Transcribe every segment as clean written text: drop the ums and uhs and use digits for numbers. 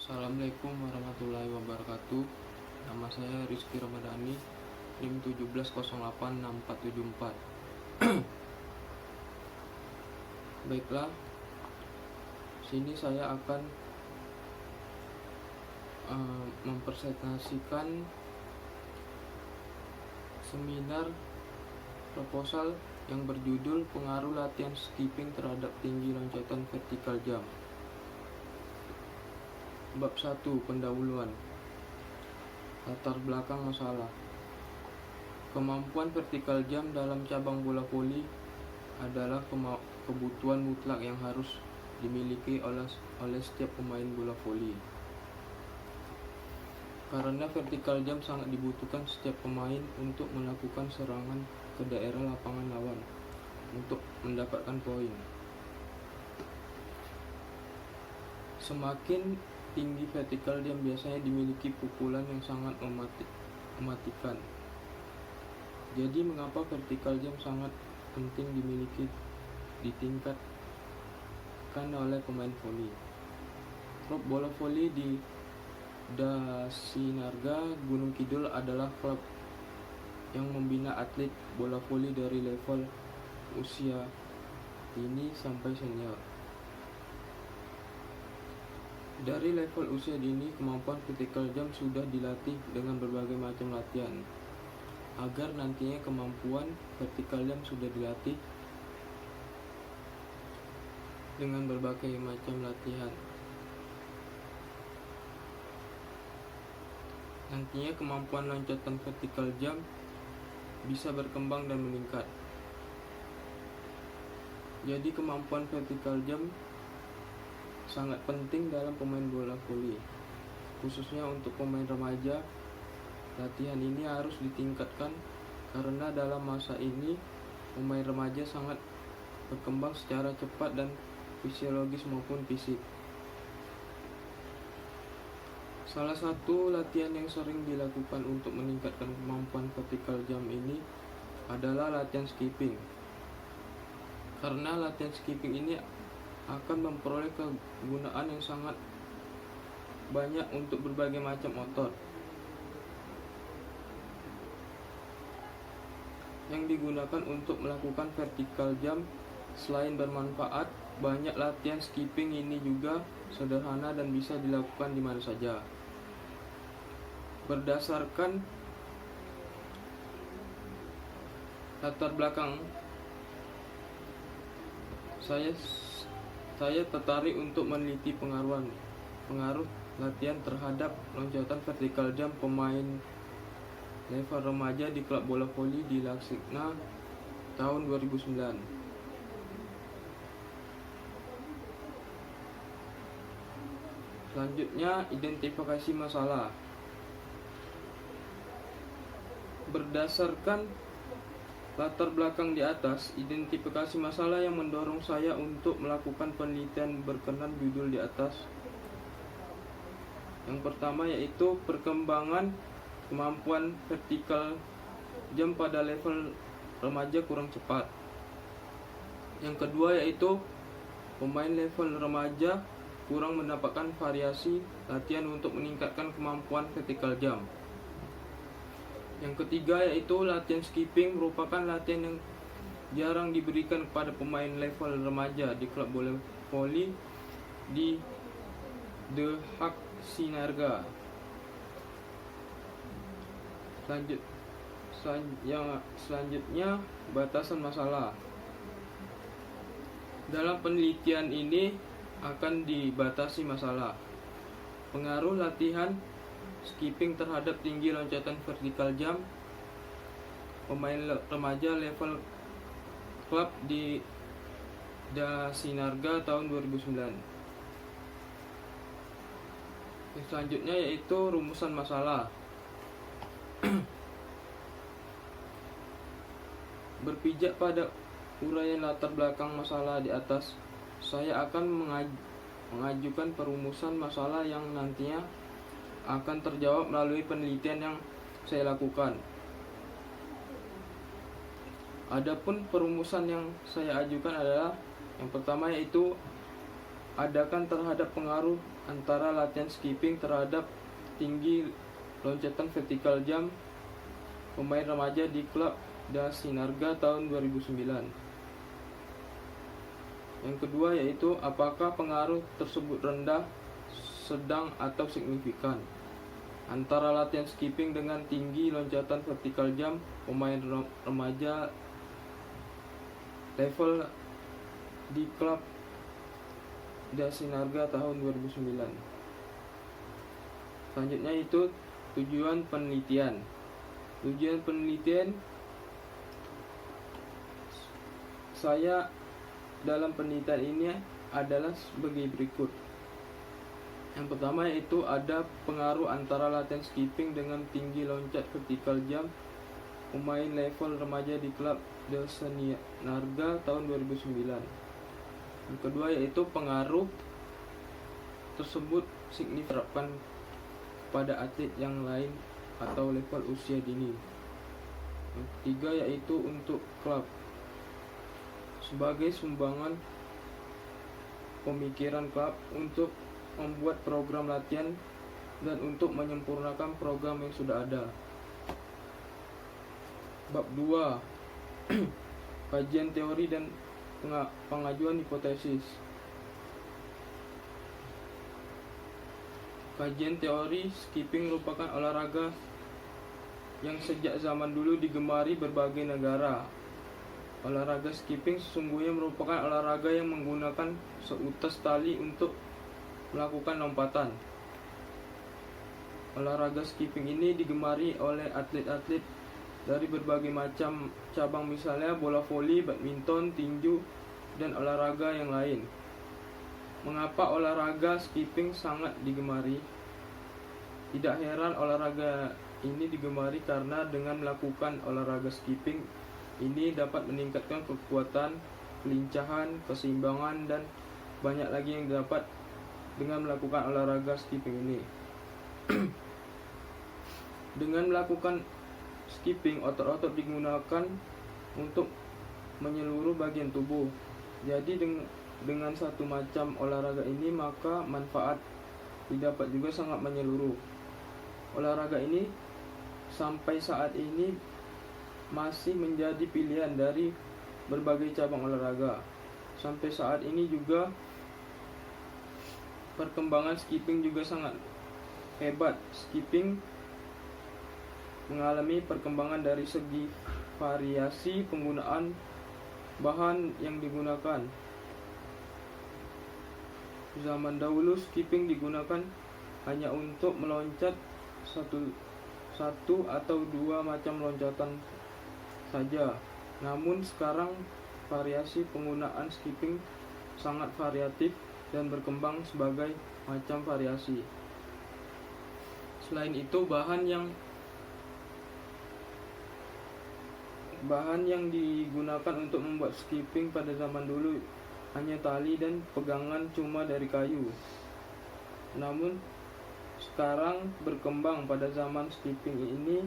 Assalamualaikum warahmatullahi wabarakatuh. Nama saya Rizky Ramadhani, NIM 17086474. Baiklah, sini saya akan mempresentasikan seminar proposal yang berjudul Pengaruh Latihan Skipping Terhadap Tinggi Loncatan Vertikal Jam. Bab 1. Pendahuluan. Latar belakang masalah. Kemampuan vertikal jam dalam cabang bola voli adalah kebutuhan mutlak yang harus dimiliki oleh setiap pemain bola voli. Karena vertikal jam sangat dibutuhkan setiap pemain untuk melakukan serangan ke daerah lapangan lawan untuk mendapatkan poin. Semakin tinggi vertikal jam biasanya dimiliki pukulan yang sangat mematikan. Jadi mengapa vertikal jam sangat penting dimiliki ditingkatkan oleh pemain voli? Klub bola voli di Dasinarga Gunung Kidul adalah klub yang membina atlet bola voli dari level usia dini sampai senior. Dari level usia dini, kemampuan vertikal jam sudah dilatih dengan berbagai macam latihan. Agar nantinya kemampuan vertikal jam sudah dilatih dengan berbagai macam latihan. Nantinya kemampuan loncatan vertikal jam bisa berkembang dan meningkat. Jadi kemampuan vertikal jam sangat penting dalam pemain bola voli, khususnya untuk pemain remaja. Latihan ini harus ditingkatkan karena dalam masa ini pemain remaja sangat berkembang secara cepat dan fisiologis maupun fisik. Salah satu latihan yang sering dilakukan untuk meningkatkan kemampuan vertikal jam ini adalah latihan skipping. Karena latihan skipping ini akan memperoleh kegunaan yang sangat banyak untuk berbagai macam otot yang digunakan untuk melakukan vertikal jam. Selain bermanfaat, banyak latihan skipping ini juga sederhana dan bisa dilakukan di mana saja. Berdasarkan latar belakang saya tertarik untuk meneliti pengaruh latihan terhadap loncatan vertikal jam pemain level remaja di klub bola voli di Laksina tahun 2009. Selanjutnya, identifikasi masalah. Berdasarkan latar belakang di atas, identifikasi masalah yang mendorong saya untuk melakukan penelitian berkenan judul di atas. Yang pertama yaitu perkembangan kemampuan vertikal jam pada level remaja kurang cepat. Yang kedua yaitu pemain level remaja kurang mendapatkan variasi latihan untuk meningkatkan kemampuan vertikal jam. Yang ketiga yaitu latihan skipping merupakan latihan yang jarang diberikan kepada pemain level remaja di klub bola voli di Dasinarga. Selanjutnya, batasan masalah. Dalam penelitian ini akan dibatasi masalah pengaruh latihan skipping terhadap tinggi loncatan vertikal jam pemain remaja level klub di Dasinarga tahun 2009. Selanjutnya yaitu rumusan masalah. Berpijak pada uraian latar belakang masalah di atas, saya akan mengajukan perumusan masalah yang nantinya akan terjawab melalui penelitian yang saya lakukan. Adapun perumusan yang saya ajukan adalah yang pertama yaitu adakan terhadap pengaruh antara latihan skipping terhadap tinggi loncatan vertikal jump pemain remaja di klub Da Sinarga tahun 2009. Yang kedua yaitu apakah pengaruh tersebut rendah, sedang, atau signifikan antara latihan skipping dengan tinggi loncatan vertikal jump pemain remaja level di klub Da Sinarga tahun 2009. Selanjutnya itu tujuan penelitian. Tujuan penelitian saya dalam penelitian ini adalah sebagai berikut. Yang pertama yaitu ada pengaruh antara latihan skipping dengan tinggi loncat vertikal jump pemain level remaja di klub Da Sinarga tahun 2009. Yang kedua yaitu pengaruh tersebut signifikan pada atlet yang lain atau level usia dini. Yang ketiga yaitu untuk klub sebagai sumbangan pemikiran klub untuk membuat program latihan dan untuk menyempurnakan program yang sudah ada. Bab 2 kajian teori dan pengajuan hipotesis. Kajian teori skipping merupakan olahraga yang sejak zaman dulu digemari berbagai negara. Olahraga skipping sesungguhnya merupakan olahraga yang menggunakan seutas tali untuk melakukan lompatan. Olahraga skipping ini digemari oleh atlet-atlet dari berbagai macam cabang, misalnya bola voli, badminton, tinju, dan olahraga yang lain. Mengapa olahraga skipping sangat digemari? Tidak heran olahraga ini digemari karena dengan melakukan olahraga skipping ini dapat meningkatkan kekuatan, kelincahan, keseimbangan, dan banyak lagi yang dapat dengan melakukan olahraga skipping ini. Dengan melakukan skipping, otot-otot digunakan untuk menyeluruh bagian tubuh. Jadi dengan satu macam olahraga ini maka manfaat didapat juga sangat menyeluruh. Olahraga ini sampai saat ini masih menjadi pilihan dari berbagai cabang olahraga. Sampai saat ini juga perkembangan skipping juga sangat hebat. Skipping mengalami perkembangan dari segi variasi penggunaan bahan yang digunakan. Zaman dahulu skipping digunakan hanya untuk meloncat satu atau dua macam loncatan saja. Namun sekarang variasi penggunaan skipping sangat variatif dan berkembang sebagai macam variasi. Selain itu bahan yang digunakan untuk membuat skipping pada zaman dulu hanya tali dan pegangan cuma dari kayu. Namun sekarang berkembang pada zaman skipping ini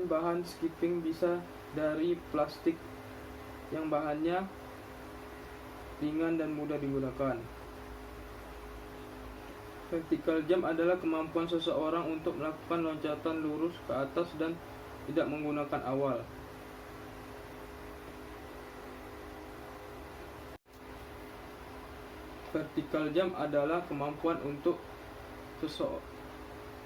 bahan skipping bisa dari plastik yang bahannya ringan dan mudah digunakan. Vertical jump adalah kemampuan seseorang untuk melakukan loncatan lurus ke atas dan tidak menggunakan awal. Vertical jump adalah kemampuan untuk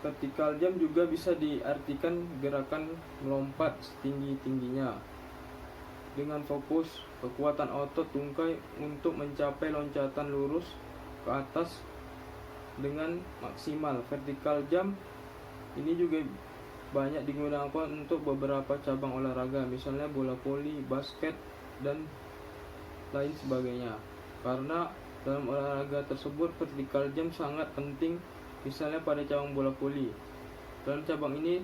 vertical jump juga bisa diartikan gerakan melompat setinggi-tingginya dengan fokus kekuatan otot tungkai untuk mencapai loncatan lurus ke atas dengan maksimal. Vertical jump ini juga banyak digunakan untuk beberapa cabang olahraga, misalnya bola voli, basket, dan lain sebagainya. Karena dalam olahraga tersebut vertical jump sangat penting, misalnya pada cabang bola voli. Dalam cabang ini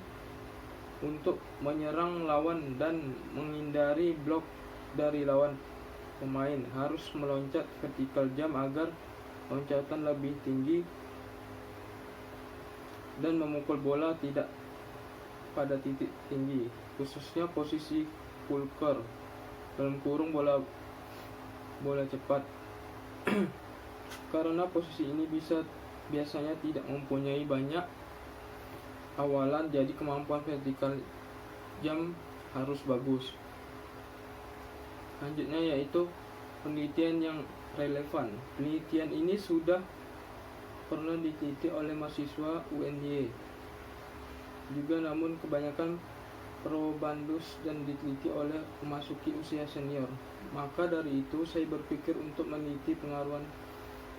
untuk menyerang lawan dan menghindari blok dari lawan pemain harus meloncat vertical jump agar loncatan lebih tinggi dan memukul bola tidak pada titik tinggi, khususnya posisi pulker (bola cepat). Karena posisi ini biasanya tidak mempunyai banyak awalan, jadi kemampuan vertikal jam harus bagus. Selanjutnya yaitu penelitian yang relevan. Penelitian ini sudah pernah diteliti oleh mahasiswa UNY juga, namun kebanyakan probandus dan diteliti oleh memasuki usia senior. Maka dari itu saya berpikir untuk meneliti pengaruh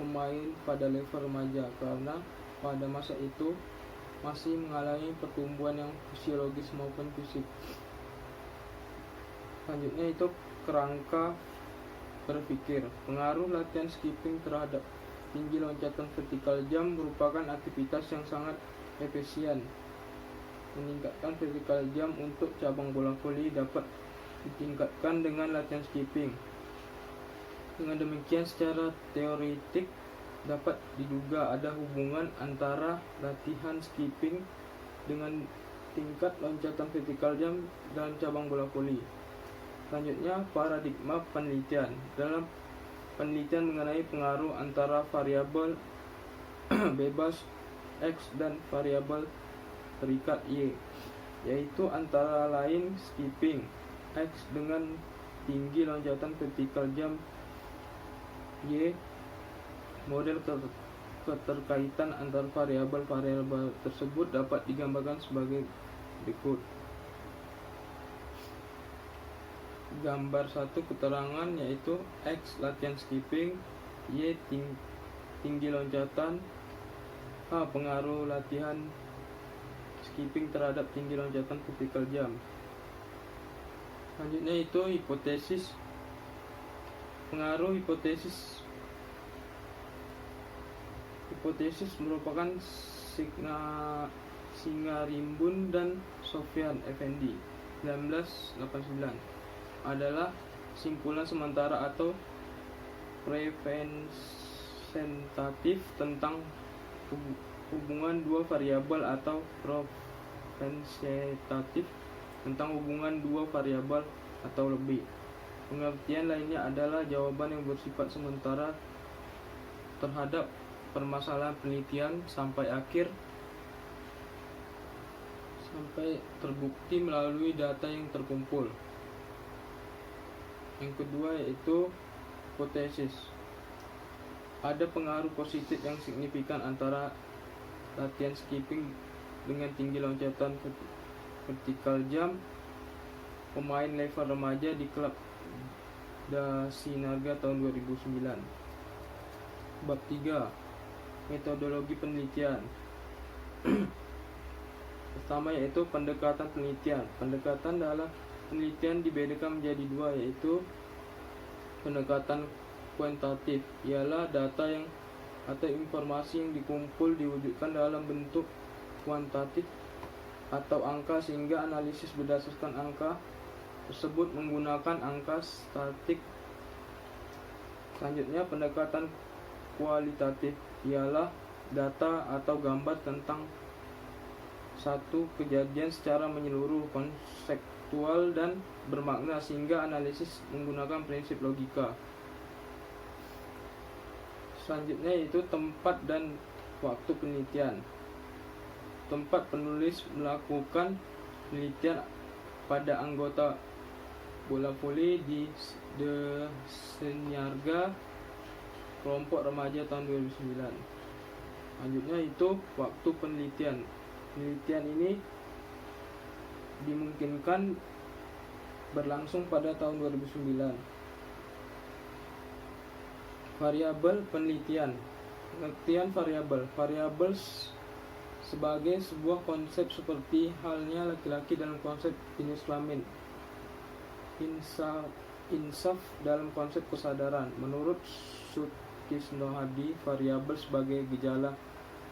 pemain pada level remaja, karena pada masa itu masih mengalami pertumbuhan yang fisiologis maupun fisik. Selanjutnya itu kerangka berpikir. Pengaruh latihan skipping terhadap tinggi loncatan vertikal jam merupakan aktivitas yang sangat efisien. Meningkatkan vertikal jam untuk cabang bola voli dapat ditingkatkan dengan latihan skipping. Dengan demikian, secara teoretik dapat diduga ada hubungan antara latihan skipping dengan tingkat loncatan vertikal jam dan cabang bola voli. Selanjutnya, paradigma penelitian. Dalam penelitian mengenai pengaruh antara variabel bebas X dan variabel terikat Y, yaitu antara lain skipping X dengan tinggi loncatan vertikal jam Y, model keterkaitan antar variabel-variabel tersebut dapat digambarkan sebagai berikut. Gambar 1 keterangan yaitu X latihan skipping, Y tinggi loncatan, H pengaruh latihan skipping terhadap tinggi loncatan vertikal jam. Selanjutnya itu hipotesis. Pengaruh hipotesis merupakan Singarimbun dan Sofyan Effendi 1989 adalah simpulan sementara atau representatif tentang hubungan dua variabel atau representatif tentang hubungan dua variabel atau lebih. Pengertian lainnya adalah jawaban yang bersifat sementara terhadap permasalahan penelitian sampai terbukti melalui data yang terkumpul. Yang kedua yaitu hipotesis. Ada pengaruh positif yang signifikan antara latihan skipping dengan tinggi loncatan vertikal jam pemain level remaja di klub Dasinarga tahun 2009. Bab 3. Metodologi penelitian. Pertama yaitu pendekatan penelitian. Pendekatan dalam penelitian dibedakan menjadi dua, yaitu pendekatan kuantitatif, ialah data yang atau informasi yang dikumpul diwujudkan dalam bentuk kuantitatif atau angka, sehingga analisis berdasarkan angka tersebut menggunakan angka statistik. Selanjutnya pendekatan kualitatif, ialah data atau gambar tentang satu kejadian secara menyeluruh, konseptual dan bermakna, sehingga analisis menggunakan prinsip logika. Selanjutnya yaitu tempat dan waktu penelitian. Tempat penulis melakukan penelitian pada anggota bola voli di Dasinarga kelompok remaja tahun 2009. Selanjutnya itu waktu penelitian. Penelitian ini dimungkinkan berlangsung pada tahun 2009. Variabel penelitian. Pengertian variabel. Variabel sebagai sebuah konsep seperti halnya laki-laki dalam konsep jenis kelamin, insaf dalam konsep kesadaran. Menurut Sutisno Hadi, variabel sebagai gejala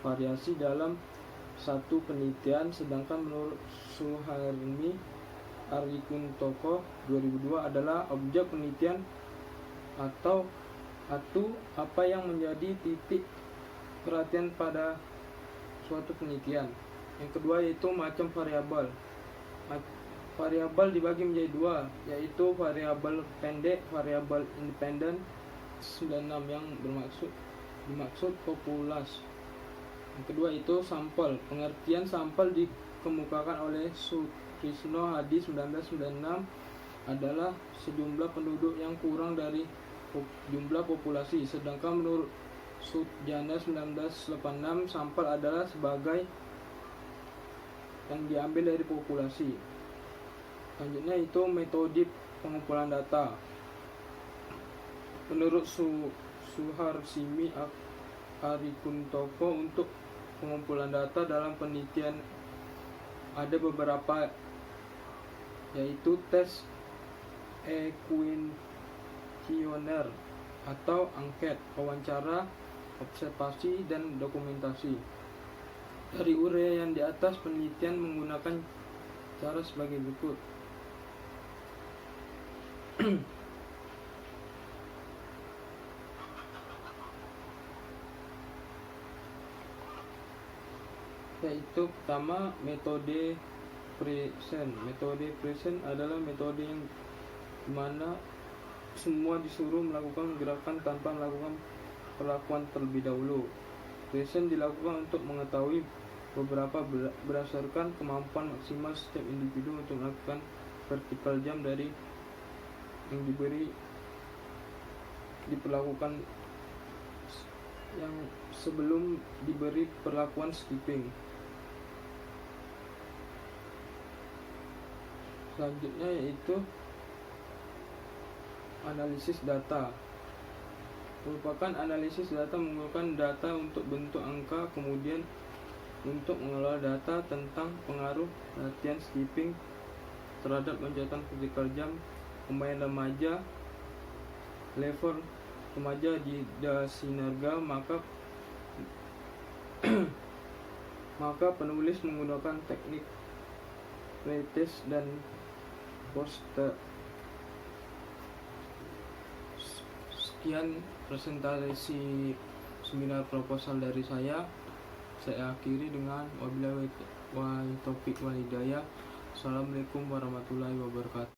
variasi dalam satu penelitian, sedangkan menurut Suharmi Arikuntoko 2002 adalah objek penelitian atau apa yang menjadi titik perhatian pada suatu penelitian. Yang kedua yaitu macam variabel. variabel dibagi menjadi dua, yaitu variabel pendek, variabel independen 96 yang dimaksud populasi. Yang kedua itu sampel. Pengertian sampel dikemukakan oleh Sutrisno Hadi 1996 adalah sejumlah penduduk yang kurang dari jumlah populasi. Sedangkan menurut Sutjana 1986 sampel adalah sebagai yang diambil dari populasi. Selanjutnya itu metode pengumpulan data. Menurut Suharsimi Arikuntoko, untuk pengumpulan data dalam penelitian ada beberapa, yaitu tes ekuesioner atau angket, wawancara, observasi, dan dokumentasi. Dari uraian di atas, penelitian menggunakan cara sebagai berikut. Yaitu pertama, metode present. Metode present adalah metode yang dimana semua disuruh melakukan gerakan tanpa melakukan perlakuan terlebih dahulu. Present dilakukan untuk mengetahui beberapa berdasarkan kemampuan maksimal setiap individu untuk melakukan vertikal jam dari yang diperlakukan yang sebelum diberi perlakuan skipping. Selanjutnya yaitu analisis data. Merupakan analisis data menggunakan data untuk bentuk angka, kemudian untuk mengelola data tentang pengaruh latihan skipping terhadap lonjakan vertikal jam pemain remaja level remaja di Dasinarga. Maka penulis menggunakan teknik pretest dan poster. Sekian presentasi seminar proposal dari saya akhiri dengan wabillahi taufiq wal hidayah. Assalamualaikum warahmatullahi wabarakatuh.